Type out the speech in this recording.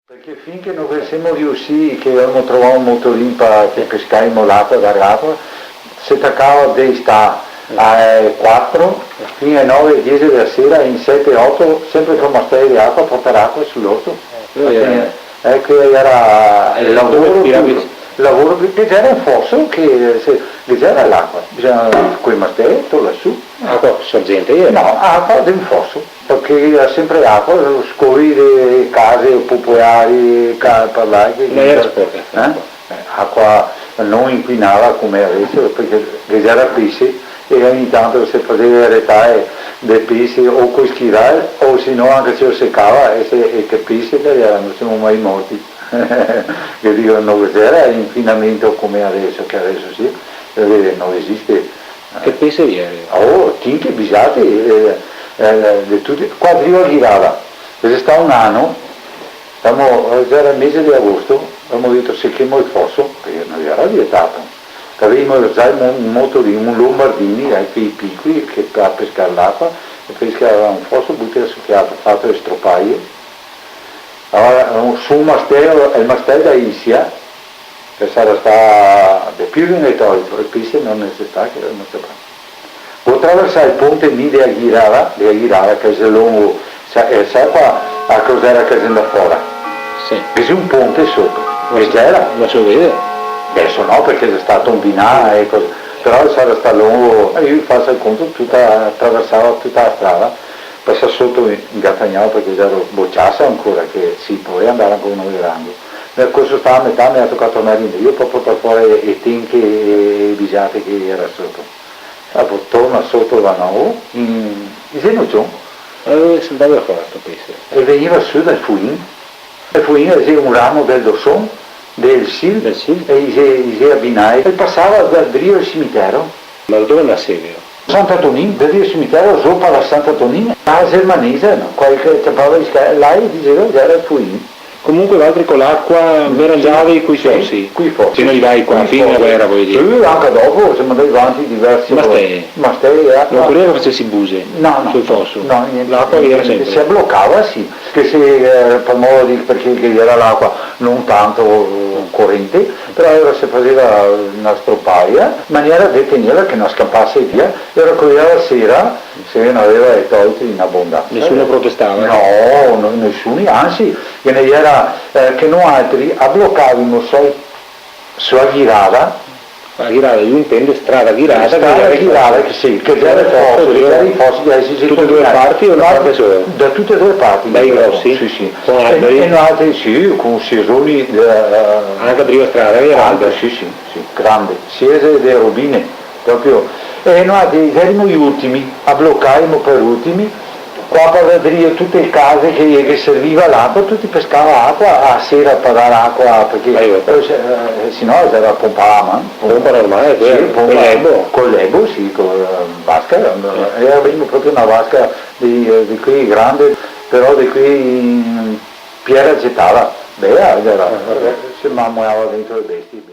Perché finché non siamo riusciti, che abbiamo trovato un motorino per pescare l'acqua dall'acqua, si attaccava destra alle 4, fino alle 9, 10 della sera, in 7, 8, sempre con mastelli di acqua, portare acqua sull'otto. Che era il lavoro che c'era un fosso, che c'era l'acqua, bisogna quei mastelli, lassù. Acqua sorgente? No, acqua del fosso, perché era sempre acqua, scovi le case popolari, parlare. Non era sporca. Acqua non inquinava come adesso, perché c'era pesce e ogni tanto si faceva retare dei pesci o con schirare o se no anche se lo seccava e che pesce non siamo mai morti. Che dico, non c'era inquinamento come adesso, che adesso sì, non esiste. Che pesce ieri? Oh, tinche bisate, qua arriva girava, c'è stato un anno, era il mese di agosto, abbiamo detto secchiamo il fosso, perché non era vietato, avevamo un motorino, un Lombardini, quei piccoli che per pescare l'acqua, e pescava un fosso, buttava succhiato, fatto le stroppaie, allora su un mastello, il mastello da Ischia, che sarà stato più di un tolto, il pesce non è stato, che non sapeva. Può attraversare il ponte lì di Aguirara, che è lungo, sai qua a cos'era che da fuori? Sì. Che c'è un ponte sotto, che c'era? Ma se lo vede? Adesso no, perché c'è stato un binare e così, però sarà stato lungo, io faccio il conto, attraversava tutta la strada, passa sotto in Gattagnano perché ero bocciato ancora, che si poi andare ancora noi grandi. Nel corso stava a metà mi ha toccato andare in io proprio per fare i tinche e i bisate che era sotto. Poi torna sotto da nuovo, in Zenocion. Si andava a fare questo pesce. E veniva su dal Fuin. Il Fuin era un ramo del Dosson, del Sil, e i abbinai. E passava dal Drio al cimitero. Ma dove nasceva? Sant'Antonino, dal Drio al cimitero, sopra la Sant'Antonino, a Germanese, no? Qualche tapava di scala, là e diceva che era il Fuin. Comunque altri con l'acqua verangiavi qui fossi. Qui fossi. Se non gli vai qua, fino alla guerra vuoi dire. Sì, anche dopo siamo andati avanti diversi. Mastei. Non voleva facessi buse sul fosso. No, niente. L'acqua era sempre. Si bloccava, sì. Che se per modo di, perché era l'acqua non tanto corrente, però era se faceva una stroppaia, in maniera da tenere che non scappasse via, e raccoglieva la sera se non aveva i tolti in abbondanza. Nessuno protestava? No, nessuno, anzi, che ne era che noi altri bloccavamo sulla Ghirada. La Ghirada, io intendo strada Ghirada, che sì, che c'era i fossi di essi. Tutte e due parti o una parte sola? Da tutte e due parti. Dai grossi? Sì, sì. Con alberi? E noi altri sì, con sesoni. Anche prima strada, era sì, grande, siese delle robine, proprio. E noi eravamo gli ultimi, bloccavamo per ultimi, qua per vedere tutte le case che serviva l'acqua, tutti pescavano acqua a sera per dare acqua, perché se no era pompa normale, con l'Ebo, sì, con la vasca, e avevamo proprio una vasca di qui grande, però di qui Piera gettava, si mammuava dentro le bestie.